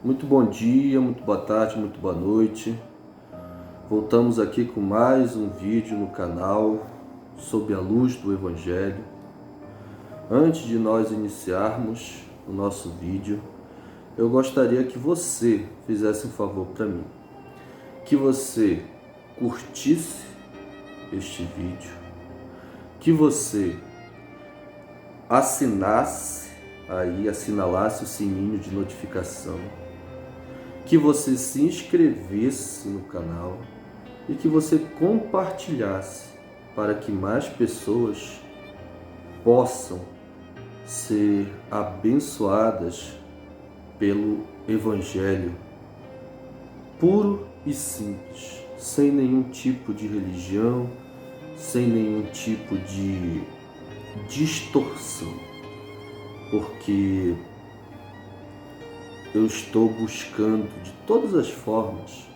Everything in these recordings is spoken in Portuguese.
Muito bom dia, muito boa tarde, muito boa noite. Voltamos aqui com mais um vídeo no canal sob a luz do Evangelho. Antes de nós iniciarmos o nosso vídeo, eu gostaria que você fizesse um favor para mim, que você curtisse este vídeo, que você assinalasse o sininho de notificação, que você se inscrevesse no canal e que você compartilhasse para que mais pessoas possam ser abençoadas pelo Evangelho puro e simples, sem nenhum tipo de religião, sem nenhum tipo de distorção, porque eu estou buscando de todas as formas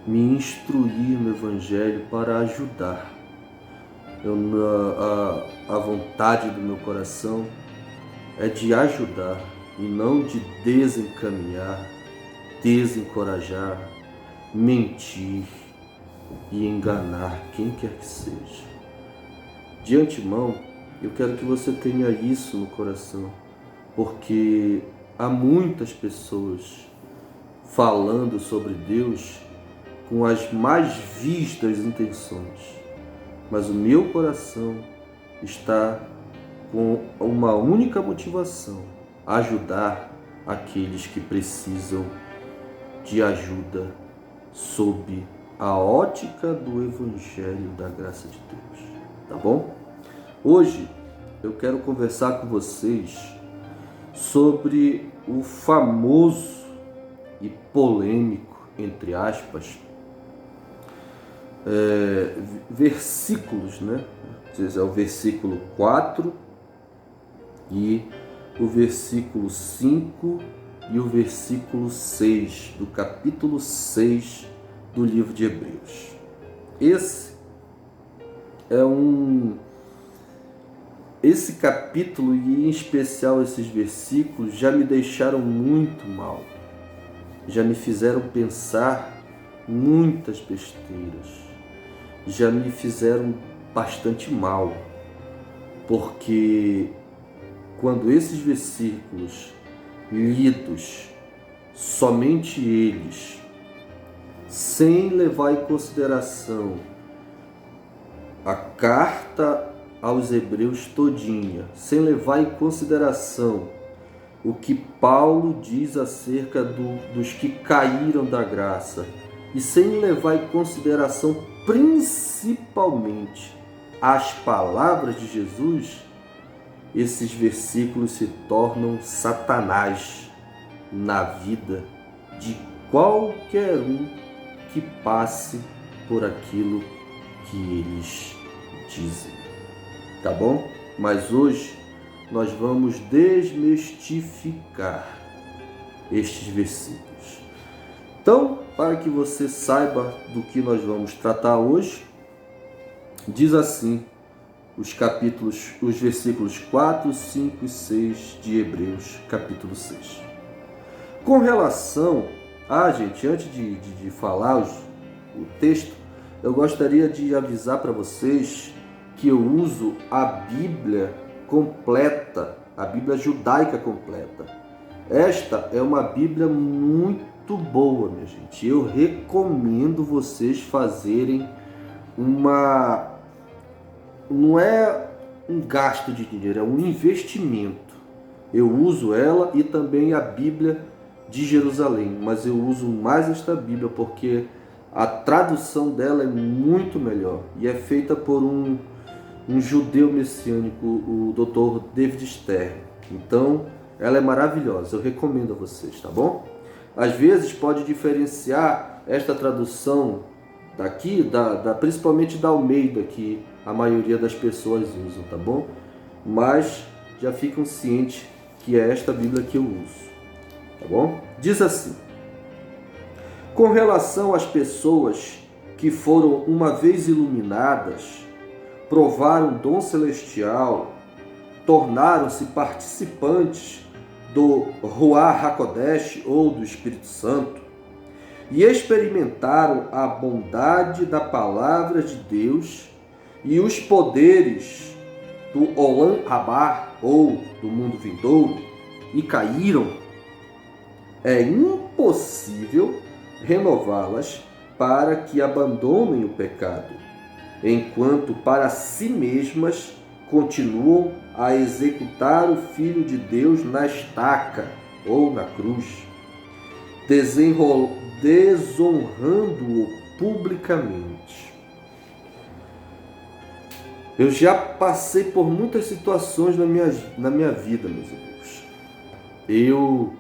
me instruir no Evangelho para ajudar. A vontade do meu coração é de ajudar e não de desencaminhar, desencorajar, mentir e enganar quem quer que seja. De antemão, eu quero que você tenha isso no coração, porque há muitas pessoas falando sobre Deus com as mais vis das intenções, mas o meu coração está com uma única motivação: ajudar aqueles que precisam de ajuda sob a ótica do Evangelho da graça de Deus, tá bom? Hoje eu quero conversar com vocês sobre o famoso e polêmico, entre aspas, versículos, né? É o versículo 4 e o versículo 5 e o versículo 6 do capítulo 6 do livro de Hebreus. Esse capítulo e em especial esses versículos já me deixaram muito mal, já me fizeram pensar muitas besteiras, já me fizeram bastante mal, porque quando esses versículos lidos, somente eles, sem levar em consideração a carta aos Hebreus todinha, sem levar em consideração o que Paulo diz acerca dos que caíram da graça, e sem levar em consideração principalmente as palavras de Jesus, esses versículos se tornam Satanás na vida de qualquer um que passe por aquilo que eles dizem. Tá bom? Mas hoje nós vamos desmistificar estes versículos. Então, para que você saiba do que nós vamos tratar hoje, diz assim os versículos 4, 5 e 6 de Hebreus, capítulo 6. Com relação gente, antes de falar o texto, eu gostaria de avisar para vocês que eu uso a Bíblia completa, a Bíblia judaica completa. Esta é uma Bíblia muito boa, minha gente. Eu recomendo vocês fazerem não é um gasto de dinheiro, é um investimento. Eu uso ela e também a Bíblia de Jerusalém, mas eu uso mais esta Bíblia porque a tradução dela é muito melhor e é feita por um judeu messiânico, o Dr. David Stern. Então, ela é maravilhosa, eu recomendo a vocês, tá bom? Às vezes pode diferenciar esta tradução daqui, principalmente da Almeida, que a maioria das pessoas usam, tá bom? Mas já ficam cientes que é esta Bíblia que eu uso, tá bom? Diz assim: com relação às pessoas que foram uma vez iluminadas, provaram o dom celestial, tornaram-se participantes do Ruach HaKodesh ou do Espírito Santo e experimentaram a bondade da palavra de Deus e os poderes do Olam Rabá ou do mundo vindouro e caíram, é impossível renová-las para que abandonem o pecado, enquanto para si mesmas continuam a executar o Filho de Deus na estaca ou na cruz, desonrando-o publicamente. Eu já passei por muitas situações na minha vida, meus amigos. Eu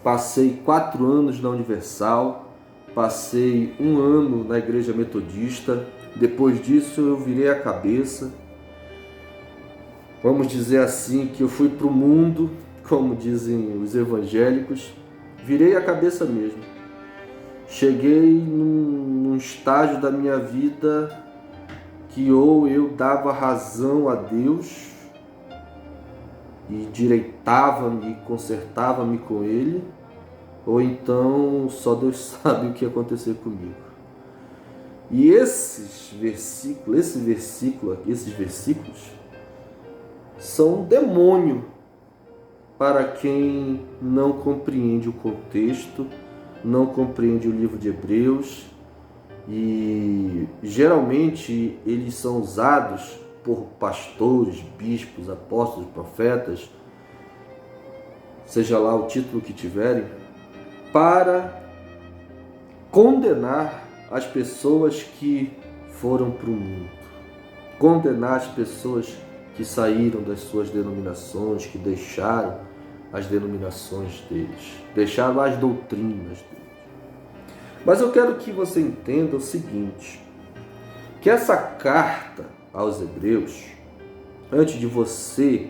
passei 4 anos na Universal, passei 1 ano na Igreja Metodista. Depois disso eu virei a cabeça. Vamos dizer assim, que eu fui para o mundo, como dizem os evangélicos, virei a cabeça mesmo. Cheguei num estágio da minha vida que ou eu dava razão a Deus e direitava-me, consertava-me com Ele, ou então só Deus sabe o que ia acontecer comigo. E esses versículos são um demônio para quem não compreende o contexto, não compreende o livro de Hebreus, e geralmente eles são usados por pastores, bispos, apóstolos, profetas, seja lá o título que tiverem, para condenar as pessoas que foram para o mundo, condenar as pessoas que saíram das suas denominações, que deixaram as denominações deles, deixaram as doutrinas deles. Mas eu quero que você entenda o seguinte, que essa carta aos Hebreus, antes de você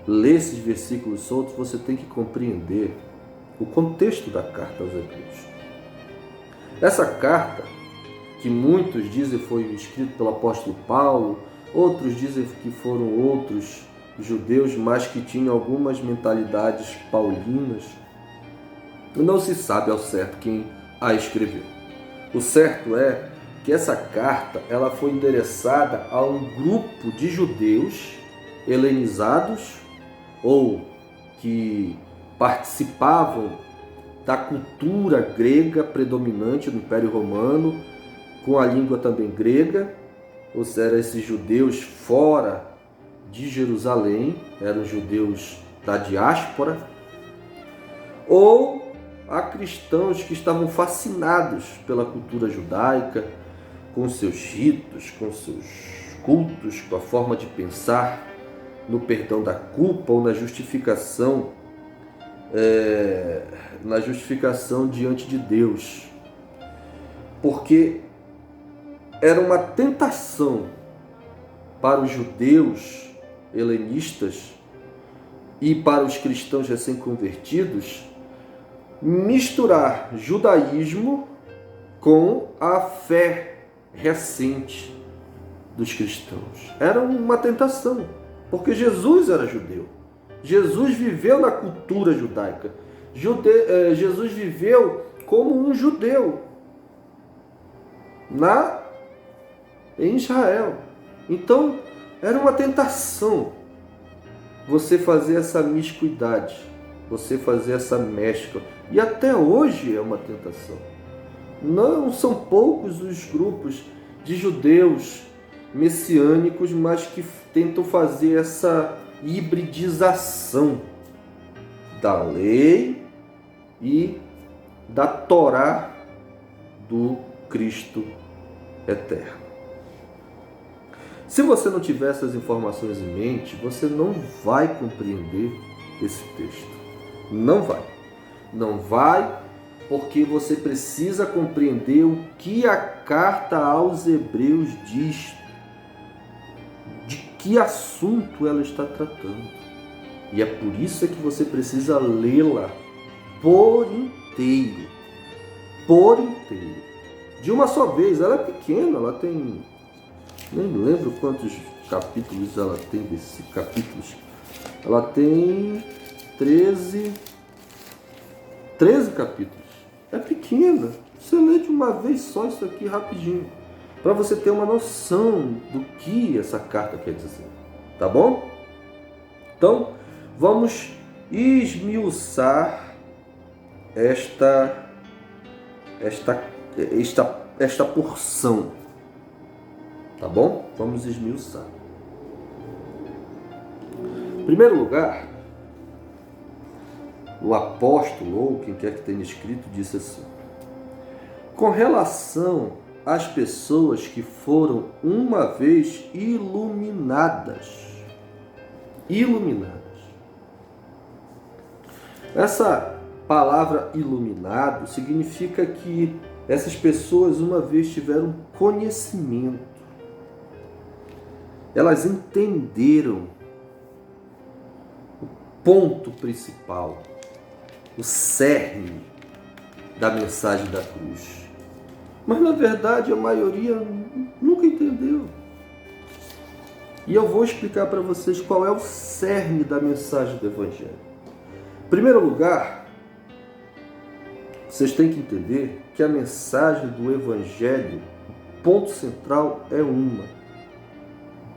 ler esses versículos soltos, você tem que compreender o contexto da carta aos Hebreus. Essa carta, que muitos dizem foi escrita pelo apóstolo Paulo, outros dizem que foram outros judeus, mas que tinham algumas mentalidades paulinas, não se sabe ao certo quem a escreveu. O certo é que essa carta ela foi endereçada a um grupo de judeus helenizados ou que participavam da cultura grega predominante no Império Romano, com a língua também grega, ou seja, esses judeus fora de Jerusalém, eram judeus da diáspora, ou a cristãos que estavam fascinados pela cultura judaica, com seus ritos, com seus cultos, com a forma de pensar no perdão da culpa ou na justificação diante de Deus. Porque era uma tentação para os judeus helenistas e para os cristãos recém-convertidos misturar judaísmo com a fé recente dos cristãos. Era uma tentação, porque Jesus era judeu. Jesus viveu na cultura judaica. Jesus viveu como um judeu em Israel. Então, era uma tentação você fazer essa miscuidade, você fazer essa mescla. E até hoje é uma tentação. Não são poucos os grupos de judeus messiânicos, mas que tentam fazer essa hibridização da lei e da Torá do Cristo eterno. Se você não tiver essas informações em mente, você não vai compreender esse texto. Não vai. Não vai, porque você precisa compreender o que a carta aos Hebreus diz, de que assunto ela está tratando. E é por isso que você precisa lê-la por inteiro. Por inteiro. De uma só vez. Ela é pequena, ela tem... Nem lembro quantos capítulos ela tem, capítulos. Ela tem 13 capítulos. É pequena. Você lê de uma vez só isso aqui rapidinho, para você ter uma noção do que essa carta quer dizer. Tá bom? Então, vamos esmiuçar esta porção. Tá bom? Vamos esmiuçar. Em primeiro lugar, o apóstolo, ou quem quer que tenha escrito, disse assim: com relação às pessoas que foram uma vez iluminadas. Essa palavra iluminado significa que essas pessoas uma vez tiveram conhecimento. Elas entenderam o ponto principal, o cerne da mensagem da cruz. Mas na verdade a maioria nunca entendeu. E eu vou explicar para vocês qual é o cerne da mensagem do Evangelho. Em primeiro lugar, vocês têm que entender que a mensagem do Evangelho, o ponto central é uma: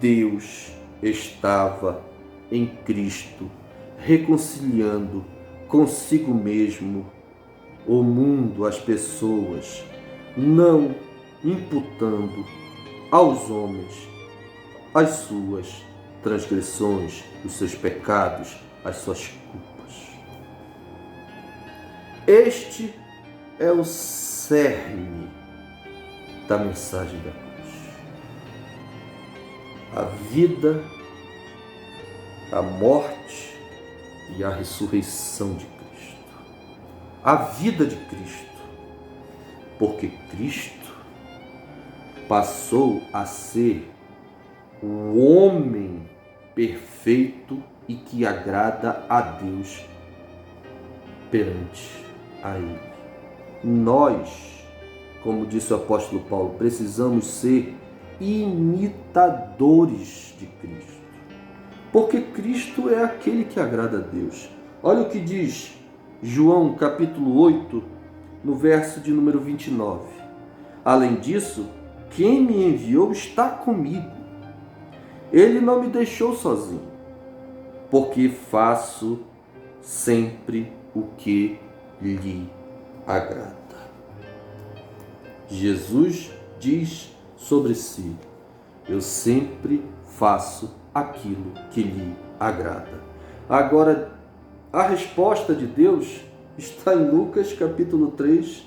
Deus estava em Cristo, reconciliando consigo mesmo o mundo, as pessoas, não imputando aos homens as suas transgressões, os seus pecados, as suas culpas. Este é o cerne da mensagem da cruz. A vida, a morte e a ressurreição de Cristo. A vida de Cristo, porque Cristo passou a ser o homem perfeito e que agrada a Deus perante a Ele. Nós, como disse o apóstolo Paulo, precisamos ser imitadores de Cristo, porque Cristo é aquele que agrada a Deus. Olha o que diz João capítulo 8, no verso de número 29. Além disso, quem me enviou está comigo. Ele não me deixou sozinho, porque faço sempre o que lhe agrada. Jesus diz sobre si: eu sempre faço aquilo que lhe agrada. Agora, a resposta de Deus está em Lucas capítulo 3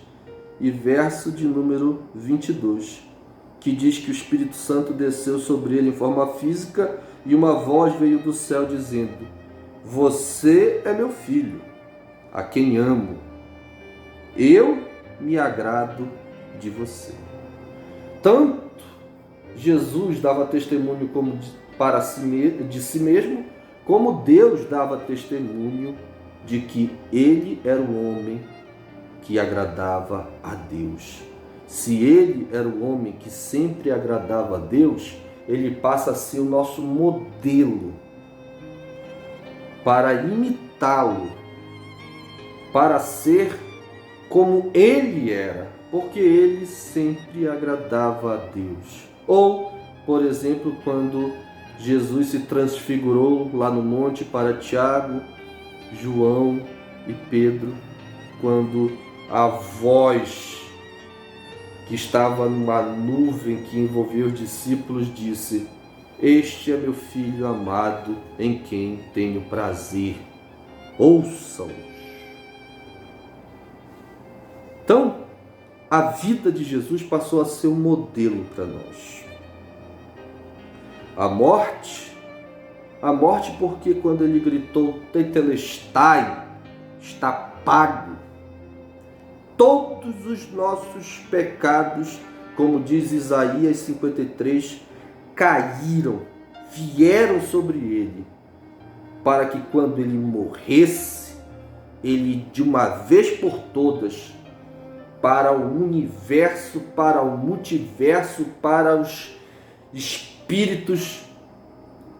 e verso de número 22, que diz que o Espírito Santo desceu sobre ele em forma física e uma voz veio do céu dizendo: você é meu filho, a quem amo. Eu me agrado de você. Tanto Jesus dava testemunho de si mesmo, como Deus dava testemunho de que ele era o homem que agradava a Deus. Se ele era o homem que sempre agradava a Deus, ele passa a ser o nosso modelo para imitá-lo, para ser como ele era, porque ele sempre agradava a Deus. Ou, por exemplo, quando Jesus se transfigurou lá no monte para Tiago, João e Pedro, quando a voz que estava numa nuvem que envolvia os discípulos disse: este é meu filho amado, em quem tenho prazer, ouçam. Então, a vida de Jesus passou a ser um modelo para nós. A morte porque quando ele gritou tetelestai, está pago, todos os nossos pecados, como diz Isaías 53, caíram, vieram sobre ele, para que quando ele morresse, ele de uma vez por todas, para o universo, para o multiverso, para os espíritos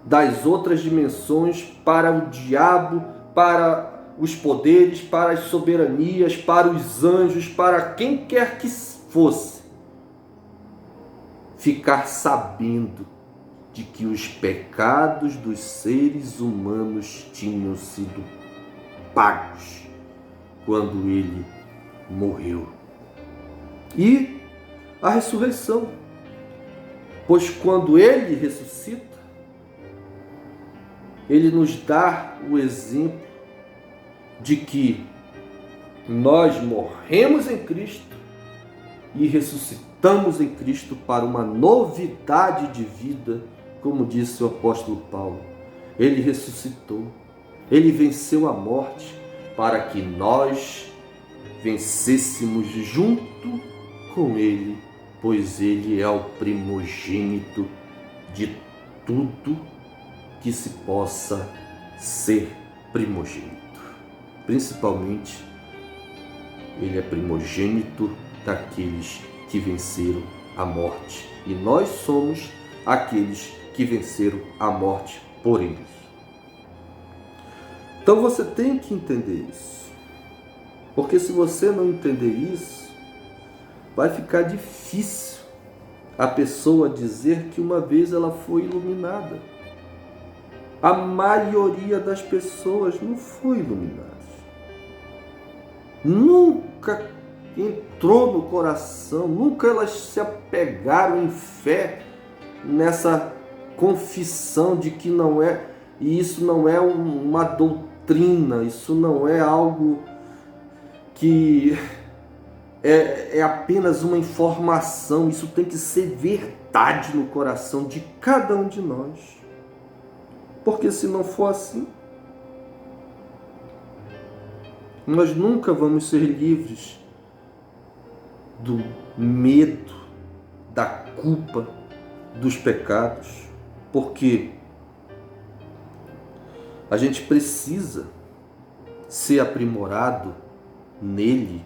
das outras dimensões para o diabo, para os poderes, para as soberanias, para os anjos, para quem quer que fosse, ficar sabendo de que os pecados dos seres humanos tinham sido pagos quando ele morreu. E a ressurreição, pois quando ele ressuscita, ele nos dá o exemplo de que nós morremos em Cristo e ressuscitamos em Cristo para uma novidade de vida, como disse o apóstolo Paulo. Ele ressuscitou, ele venceu a morte para que nós vencêssemos junto com ele, pois ele é o primogênito de tudo que se possa ser primogênito. Principalmente, ele é primogênito daqueles que venceram a morte. E nós somos aqueles que venceram a morte por eles. Então você tem que entender isso. Porque se você não entender isso, vai ficar difícil a pessoa dizer que uma vez ela foi iluminada. A maioria das pessoas não foi iluminada. Nunca entrou no coração, nunca elas se apegaram em fé nessa confissão de que não é, e isso não é uma doutrina, isso não é algo que é apenas uma informação, isso tem que ser verdade no coração de cada um de nós. Porque se não for assim, nós nunca vamos ser livres do medo, da culpa, dos pecados, porque a gente precisa ser aprimorado nele,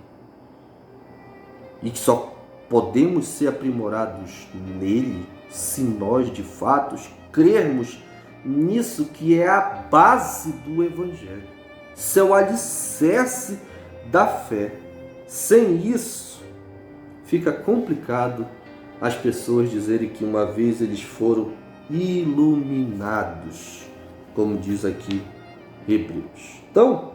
e só podemos ser aprimorados nele se nós de fato crermos nisso que é a base do Evangelho. Isso é o alicerce da fé. Sem isso, fica complicado as pessoas dizerem que uma vez eles foram iluminados, como diz aqui Hebreus. Então,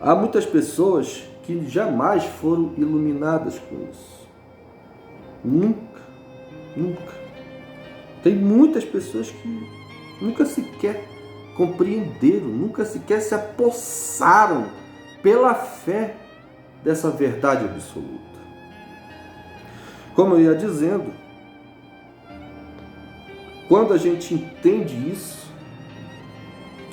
há muitas pessoas que jamais foram iluminadas com isso. Nunca. Tem muitas pessoas que nunca sequer compreenderam, nunca sequer se apossaram pela fé dessa verdade absoluta. Como eu ia dizendo, quando a gente entende isso,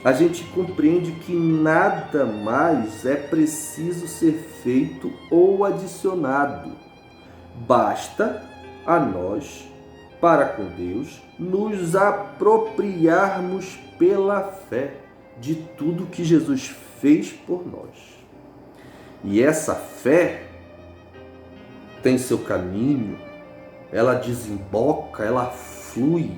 a gente compreende que nada mais é preciso ser feito ou adicionado. Basta a nós, para com Deus, nos apropriarmos pela fé de tudo que Jesus fez por nós. E essa fé tem seu caminho, ela desemboca, ela flui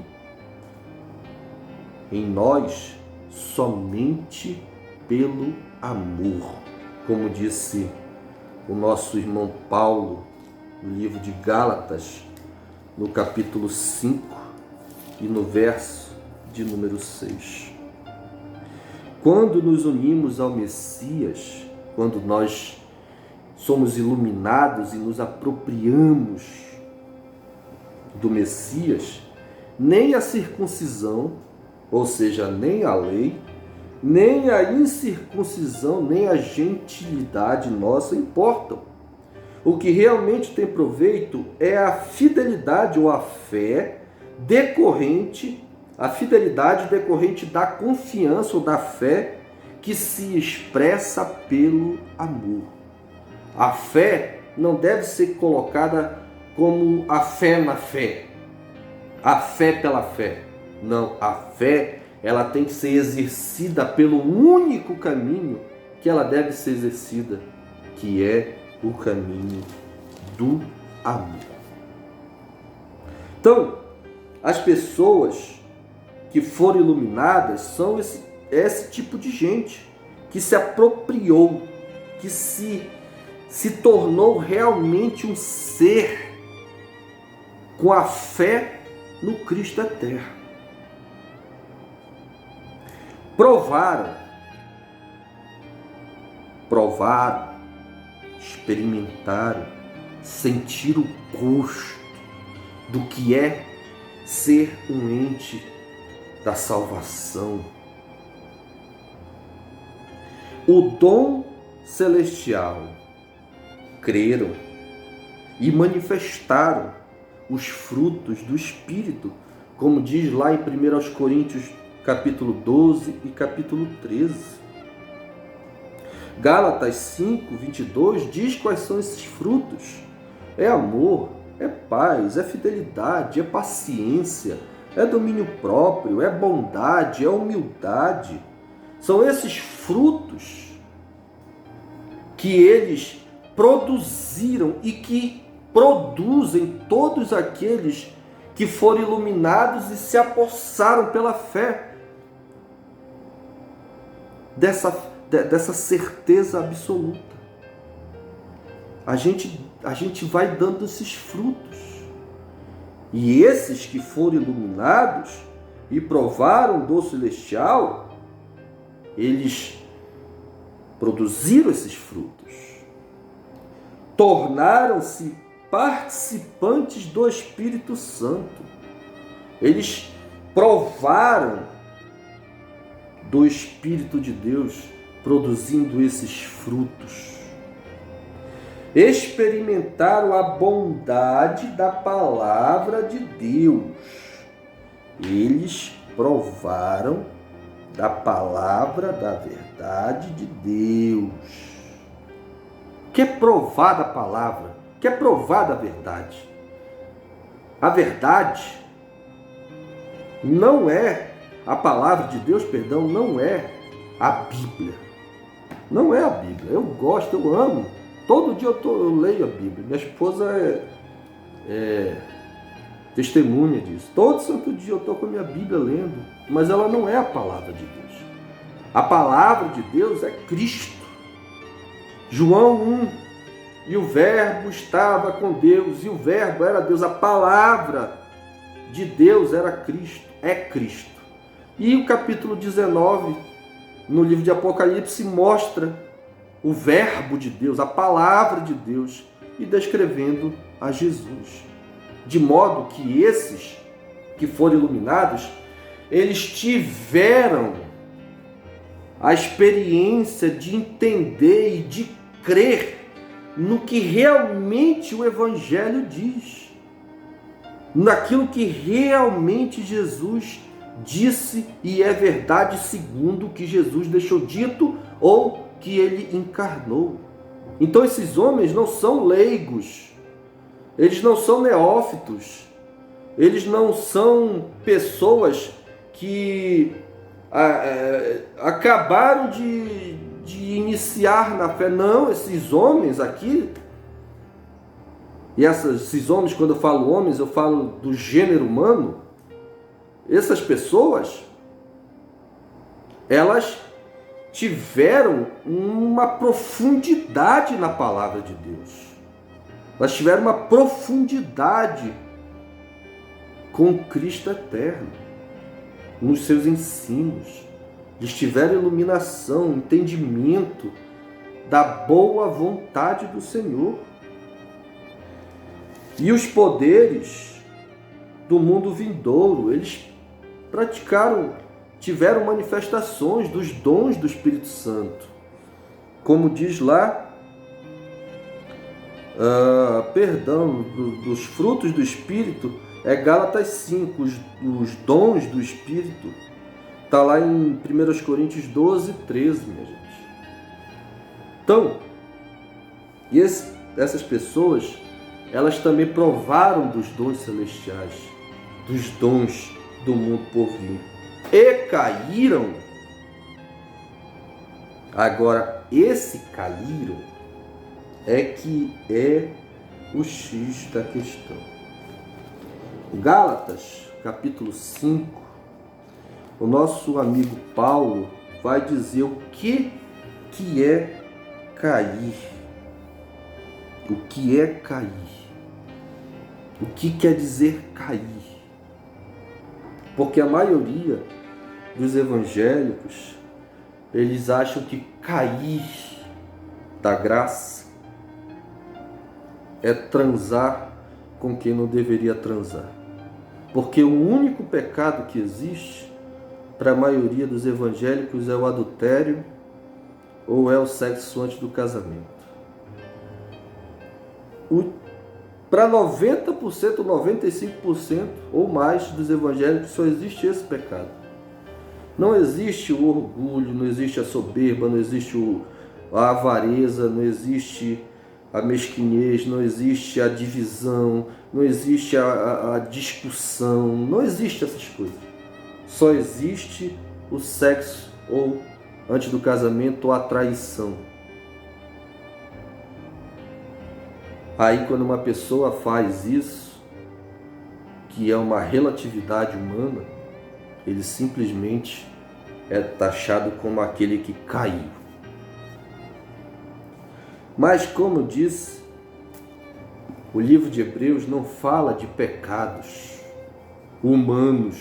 em nós somente pelo amor. Como disse o nosso irmão Paulo no livro de Gálatas, no capítulo 5 e no verso de número 6. Quando nos unimos ao Messias, quando nós somos iluminados e nos apropriamos do Messias, nem a circuncisão, ou seja, nem a lei, nem a incircuncisão, nem a gentilidade nossa importam. O que realmente tem proveito é a fidelidade ou a fé decorrente, a fidelidade decorrente da confiança ou da fé que se expressa pelo amor. A fé não deve ser colocada como a fé na fé, a fé pela fé. Não, a fé, ela tem que ser exercida pelo único caminho que ela deve ser exercida, que é o caminho do amor. Então, as pessoas que foram iluminadas são esse tipo de gente que se apropriou, que se tornou realmente um ser com a fé no Cristo eterno. Provaram, experimentaram, sentiram o gosto do que é ser um ente da salvação. O dom celestial, creram e manifestaram os frutos do Espírito, como diz lá em 1 Coríntios capítulo 12 e capítulo 13. Gálatas 5, 22 diz quais são esses frutos. É amor, é paz, é fidelidade, é paciência, é domínio próprio, é bondade, é humildade. São esses frutos que eles produziram e que produzem todos aqueles que foram iluminados e se apossaram pela fé dessa certeza absoluta. A gente vai dando esses frutos. E esses que foram iluminados e provaram o dom celestial, eles produziram esses frutos. Tornaram-se participantes do Espírito Santo. Eles provaram do Espírito de Deus, produzindo esses frutos. Experimentaram a bondade da palavra de Deus. Eles provaram da palavra da verdade de Deus. Quer provar da palavra? Quer provar da verdade? A verdade não é a palavra de Deus, perdão, não é a Bíblia. Não é a Bíblia. Eu gosto, eu amo. Todo dia eu leio a Bíblia. Minha esposa é testemunha disso. Todo santo dia eu estou com a minha Bíblia lendo. Mas ela não é a palavra de Deus. A palavra de Deus é Cristo. João 1. E o Verbo estava com Deus. E o Verbo era Deus. A palavra de Deus era Cristo. É Cristo. E o capítulo 19, no livro de Apocalipse, mostra o Verbo de Deus, a palavra de Deus, e descrevendo a Jesus. De modo que esses que foram iluminados, eles tiveram a experiência de entender e de crer no que realmente o Evangelho diz, naquilo que realmente Jesus disse e é verdade segundo o que Jesus deixou dito ou que ele encarnou. Então esses homens não são leigos, eles não são neófitos, eles não são pessoas que acabaram de iniciar na fé. Não, esses homens aqui, e esses homens, quando eu falo homens, eu falo do gênero humano. Essas pessoas, elas tiveram uma profundidade na palavra de Deus. Elas tiveram uma profundidade com Cristo eterno, nos seus ensinos. Eles tiveram iluminação, entendimento da boa vontade do Senhor. E os poderes do mundo vindouro, eles tiveram manifestações dos dons do Espírito Santo. Como diz lá, dos frutos do Espírito, é Gálatas 5, os dons do Espírito. Está lá em 1 Coríntios 12, 13, minha gente. Então, essas pessoas, elas também provaram dos dons celestiais, dos dons do mundo por vir, e caíram. Agora, esse caíram é que é o X da questão. Gálatas, capítulo 5, o nosso amigo Paulo vai dizer o que é cair. O que é cair? O que quer dizer cair? Porque a maioria dos evangélicos, eles acham que cair da graça é transar com quem não deveria transar. Porque o único pecado que existe para a maioria dos evangélicos é o adultério ou é o sexo antes do casamento. Para 90%, 95% ou mais dos evangélicos só existe esse pecado. Não existe o orgulho, não existe a soberba, não existe a avareza, não existe a mesquinhez, não existe a divisão, não existe a discussão, não existe essas coisas. Só existe o sexo ou antes do casamento ou a traição. Aí quando uma pessoa faz isso, que é uma relatividade humana, ele simplesmente é taxado como aquele que caiu. Mas como eu disse, o livro de Hebreus não fala de pecados humanos.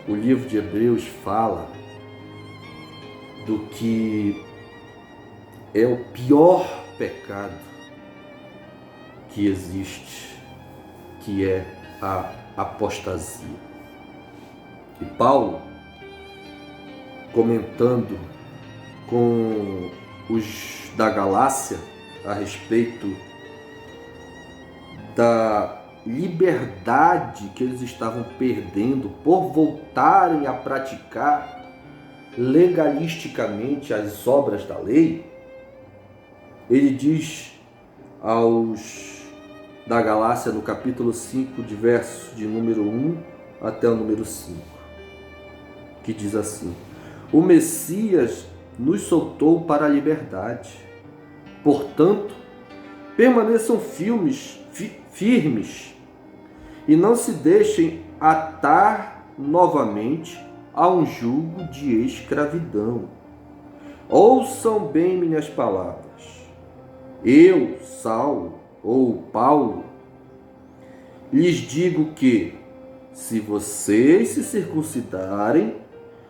O livro de Hebreus fala do que é o pior pecado que existe, que é a apostasia. E Paulo, comentando com os da Galácia a respeito da liberdade que eles estavam perdendo por voltarem a praticar legalisticamente as obras da lei, ele diz aos da Galácia no capítulo 5, de verso de número 1 até o número 5, que diz assim: o Messias nos soltou para a liberdade. Portanto, permaneçam firmes e não se deixem atar novamente a um jugo de escravidão. Ouçam bem minhas palavras. Eu, Saulo ou Paulo, lhes digo que, se vocês se circuncidarem,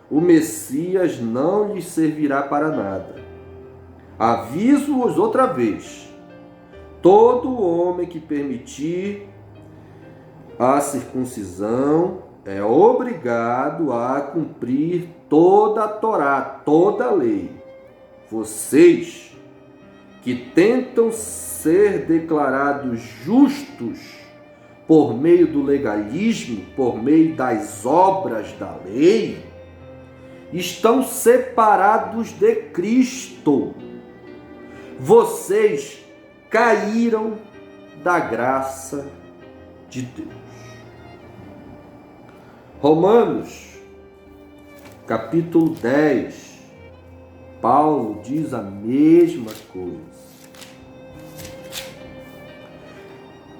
o Messias não lhes servirá para nada. Aviso-os outra vez: todo homem que permitir a circuncisão é obrigado a cumprir toda a Torá, toda a lei. Vocês que tentam ser declarados justos por meio do legalismo, por meio das obras da lei, estão separados de Cristo. Vocês caíram da graça de Deus. Romanos, capítulo 10, Paulo diz a mesma coisa.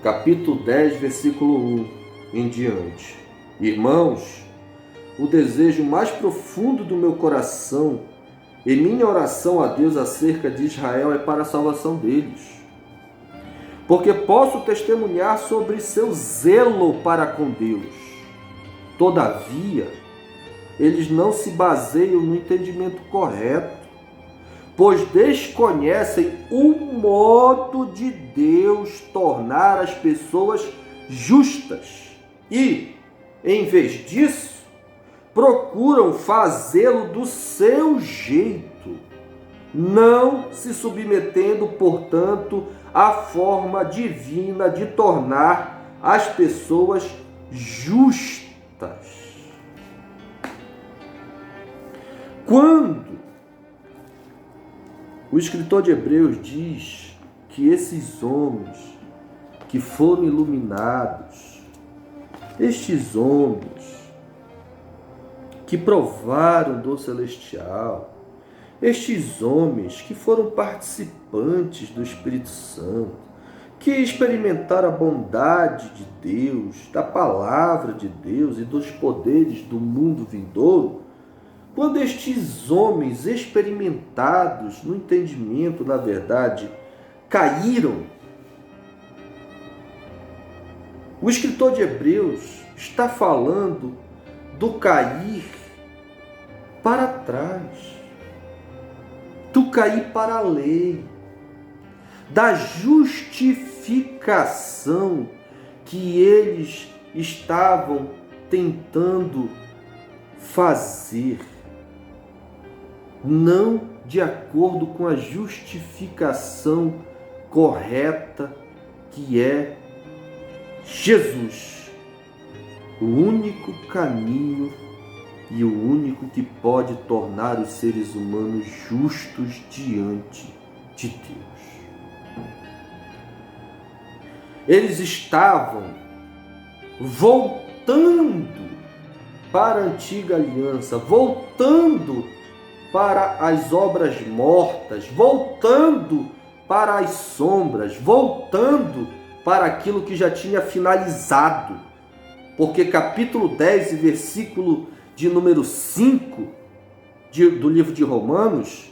Capítulo 10, versículo 1 em diante. Irmãos, o desejo mais profundo do meu coração e minha oração a Deus acerca de Israel é para a salvação deles. Porque posso testemunhar sobre seu zelo para com Deus. Todavia, eles não se baseiam no entendimento correto, pois desconhecem o modo de Deus tornar as pessoas justas e, em vez disso, procuram fazê-lo do seu jeito, não se submetendo, portanto, à forma divina de tornar as pessoas justas. Quando o escritor de Hebreus diz que esses homens que foram iluminados, estes homens que provaram do celestial, estes homens que foram participantes do Espírito Santo, que experimentar a bondade de Deus, da palavra de Deus e dos poderes do mundo vindouro, quando estes homens experimentados no entendimento, na verdade, caíram. O escritor de Hebreus está falando do cair para trás, do cair para a lei, da justificação que eles estavam tentando fazer, não de acordo com a justificação correta que é Jesus, o único caminho e o único que pode tornar os seres humanos justos diante de Deus. Eles estavam voltando para a antiga aliança, voltando para as obras mortas, voltando para as sombras, voltando para aquilo que já tinha finalizado. Porque capítulo 10 e versículo de número 5 do livro de Romanos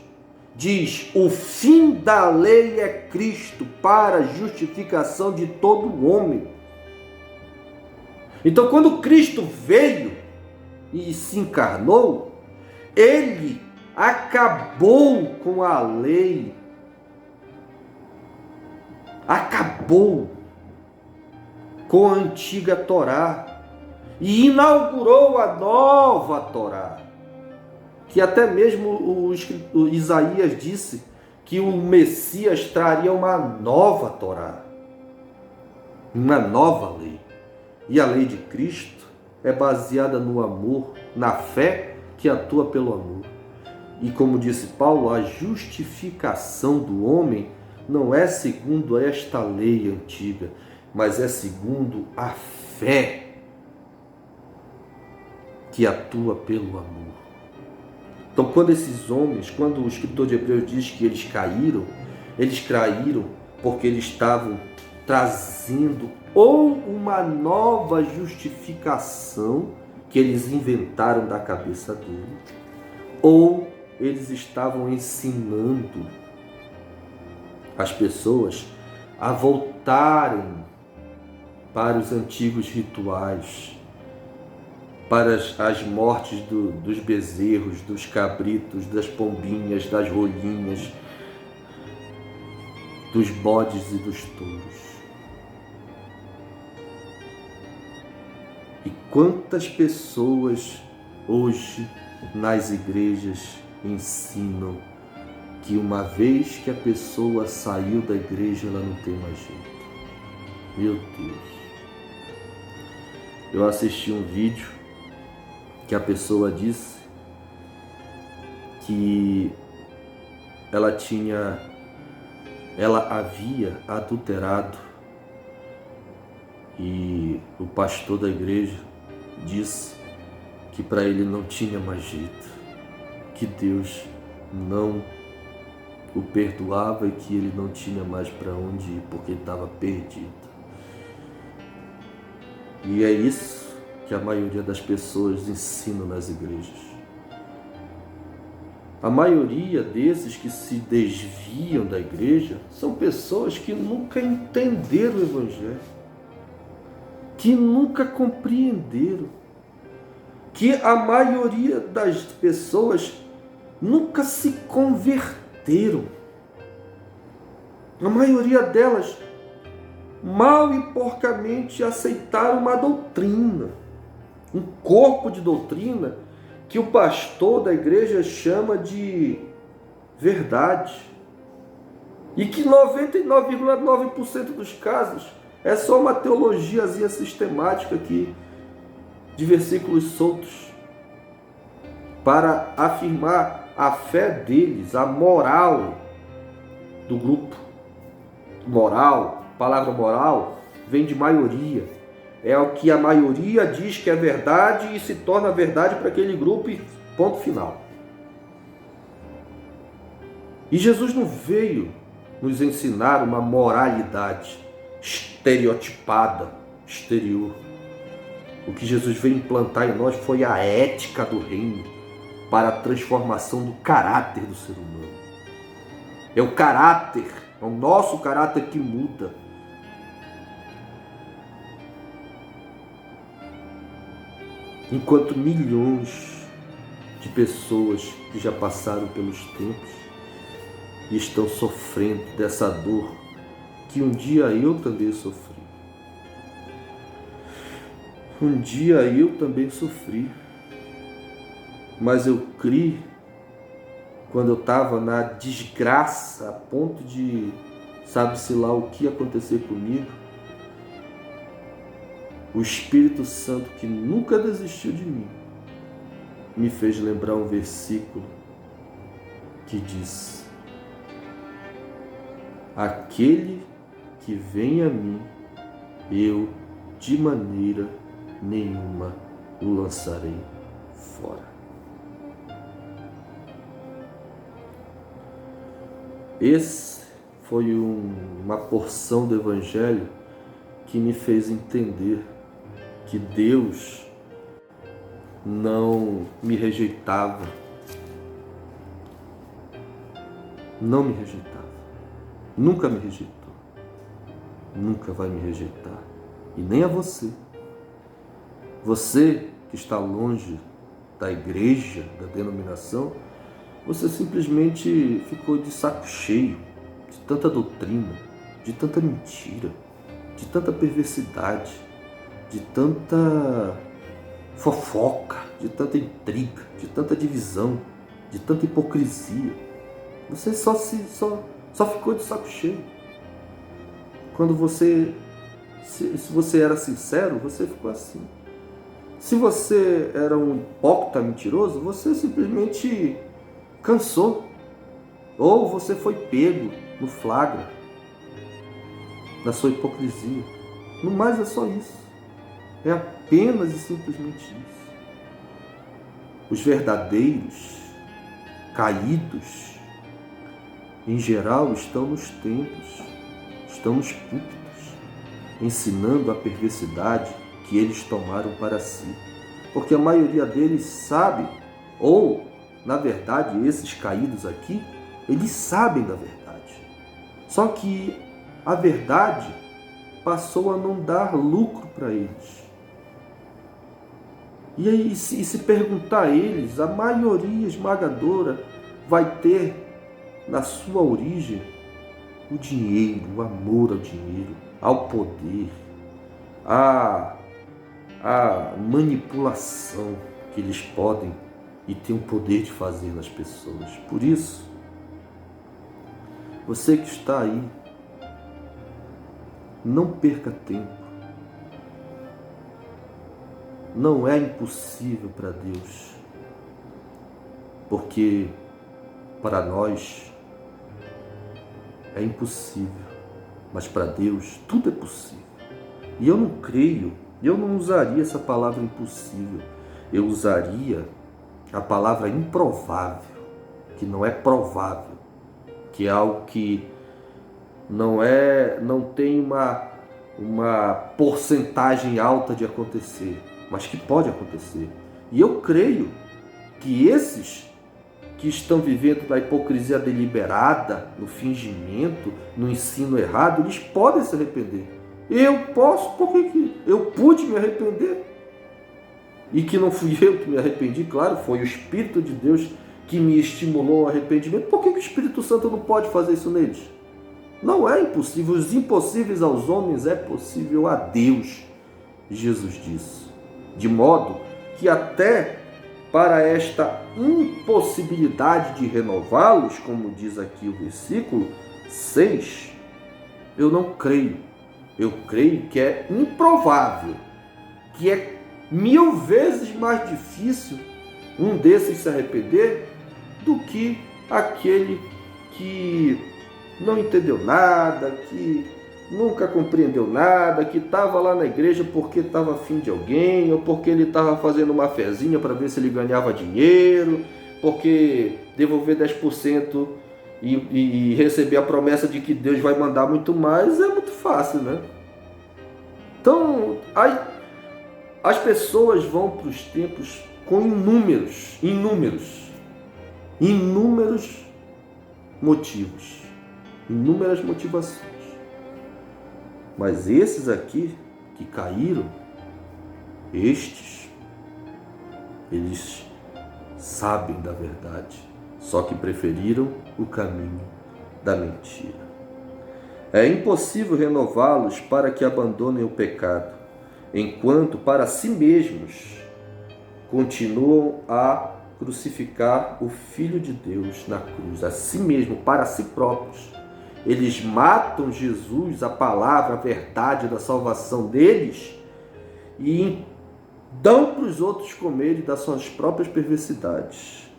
diz: o fim da lei é Cristo para a justificação de todo homem. Então, quando Cristo veio e se encarnou, ele acabou com a lei, acabou com a antiga Torá e inaugurou a nova Torá, que até mesmo o Isaías disse que o Messias traria uma nova Torá, uma nova lei. E a lei de Cristo é baseada no amor, na fé que atua pelo amor. E como disse Paulo, a justificação do homem não é segundo esta lei antiga, mas é segundo a fé que atua pelo amor. Então, quando esses homens, quando o escritor de Hebreus diz que eles caíram porque eles estavam trazendo ou uma nova justificação que eles inventaram da cabeça dele, ou eles estavam ensinando as pessoas a voltarem para os antigos rituais, para as mortes dos bezerros, dos cabritos, das pombinhas, das rolinhas, dos bodes e dos touros. E quantas pessoas hoje nas igrejas ensinam que uma vez que a pessoa saiu da igreja, ela não tem mais jeito. Meu Deus. Eu assisti um vídeo que a pessoa disse que ela havia adulterado e o pastor da igreja disse que para ele não tinha mais jeito, que Deus não o perdoava e que ele não tinha mais para onde ir porque estava perdido. E é isso que a maioria das pessoas ensinam nas igrejas. A maioria desses que se desviam da igreja são pessoas que nunca entenderam o Evangelho, que nunca compreenderam, que a maioria das pessoas nunca se converteram. A maioria delas mal e porcamente aceitaram uma doutrina, um corpo de doutrina que o pastor da igreja chama de verdade, e que 99,9% dos casos é só uma teologiazinha sistemática aqui, de versículos soltos, para afirmar a fé deles, a moral do grupo. Moral, palavra moral, vem de maioria. É o que a maioria diz que é verdade e se torna verdade para aquele grupo e ponto final. E Jesus não veio nos ensinar uma moralidade. estereotipada, exterior. O que Jesus veio implantar em nós foi a ética do reino para a transformação do caráter do ser humano. É o caráter, é o nosso caráter que muda. Enquanto milhões de pessoas que já passaram pelos tempos e estão sofrendo dessa dor que um dia eu também sofri. Um dia eu também sofri. Mas eu criei, quando eu estava na desgraça, a ponto de sabe-se lá o que ia acontecer comigo, o Espírito Santo, que nunca desistiu de mim, me fez lembrar um versículo que diz: aquele que vem a mim, eu de maneira nenhuma o lançarei fora. Esse foi uma porção do Evangelho que me fez entender que Deus não me rejeitava, não me rejeitava, nunca me rejeitou, nunca vai me rejeitar, e nem a você. Você que está longe da igreja, da denominação, você simplesmente ficou de saco cheio de tanta doutrina, de tanta mentira, de tanta perversidade, de tanta fofoca, de tanta intriga, de tanta divisão, de tanta hipocrisia. Você só ficou de saco cheio. Quando se você era sincero, você ficou assim. Se você era um hipócrita mentiroso, você simplesmente cansou. Ou você foi pego no flagra da sua hipocrisia. No mais é só isso. É apenas e simplesmente isso. Os verdadeiros caídos, em geral, estão nos templos, estão nos púlpitos, ensinando a perversidade que eles tomaram para si. Porque a maioria deles sabe, ou, na verdade, esses caídos aqui, eles sabem da verdade. Só que a verdade passou a não dar lucro para eles. E aí, se perguntar a eles, a maioria esmagadora vai ter na sua origem o dinheiro, o amor ao dinheiro, ao poder, a manipulação que eles podem e têm o poder de fazer nas pessoas. Por isso, você que está aí, não perca tempo. Não é impossível para Deus, porque para nós é impossível, mas para Deus tudo é possível. E eu não creio, eu não usaria essa palavra impossível, eu usaria a palavra improvável, que não é provável, que é algo que não tem uma porcentagem alta de acontecer, mas que pode acontecer. E eu creio que esses que estão vivendo na hipocrisia deliberada, no fingimento, no ensino errado, eles podem se arrepender. Eu posso, porque eu pude me arrepender. E que não fui eu que me arrependi, claro, foi o Espírito de Deus que me estimulou ao arrependimento. Por que o Espírito Santo não pode fazer isso neles? Não é impossível. Os impossíveis aos homens é possível a Deus, Jesus disse. De modo que até para esta impossibilidade de renová-los, como diz aqui o versículo 6, eu não creio. Eu creio que é improvável, que é 1000 vezes mais difícil um desses se arrepender do que aquele que não entendeu nada, que nunca compreendeu nada, que estava lá na igreja porque estava afim de alguém, ou porque ele estava fazendo uma fezinha para ver se ele ganhava dinheiro, porque devolver 10% e receber a promessa de que Deus vai mandar muito mais, é muito fácil, né? Então, aí, as pessoas vão para os templos com inúmeros motivos, inúmeras motivações. Mas esses aqui que caíram, eles sabem da verdade, só que preferiram o caminho da mentira. É impossível renová-los para que abandonem o pecado, enquanto para si mesmos continuam a crucificar o Filho de Deus na cruz, a si mesmo, para si próprios. Eles matam Jesus, a palavra, a verdade da salvação deles, e dão para os outros comerem das suas próprias perversidades,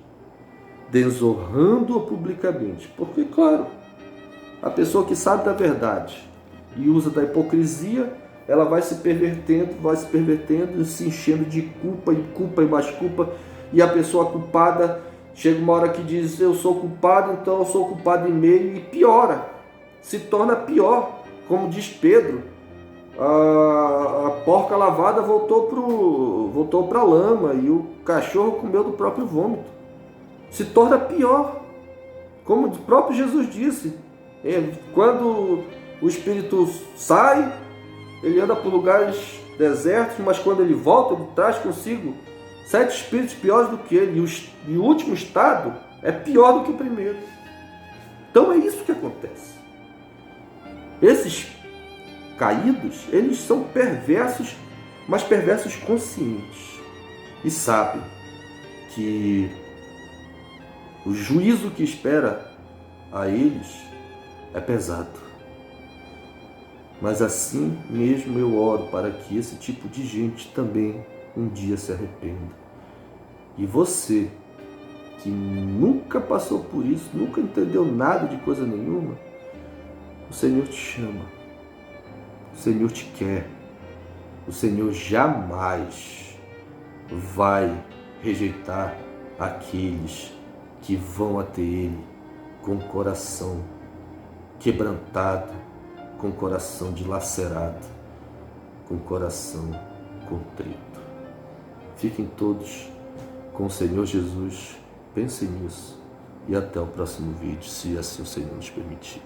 desonrando-o publicamente. Porque, claro, a pessoa que sabe da verdade e usa da hipocrisia, ela vai se pervertendo, se enchendo de culpa e mais culpa, e a pessoa culpada chega uma hora que diz: eu sou culpado, então eu sou culpado em meio, e piora, se torna pior. Como diz Pedro, a porca lavada voltou para a lama, e o cachorro comeu do próprio vômito. Se torna pior, como o próprio Jesus disse. Quando o espírito sai, ele anda por lugares desertos, mas quando ele volta, ele traz consigo 7 espíritos piores do que ele, e o último estado é pior do que o primeiro. Então é isso que acontece. Esses caídos, eles são perversos, mas perversos conscientes, e sabem que o juízo que espera a eles é pesado. Mas assim mesmo eu oro para que esse tipo de gente também um dia se arrependa. E você, que nunca passou por isso, nunca entendeu nada de coisa nenhuma, o Senhor te chama, o Senhor te quer, o Senhor jamais vai rejeitar aqueles que vão até Ele com o coração quebrantado, com o coração dilacerado, com o coração contrito. Fiquem todos com o Senhor Jesus, pensem nisso, e até o próximo vídeo, se assim o Senhor nos permitir.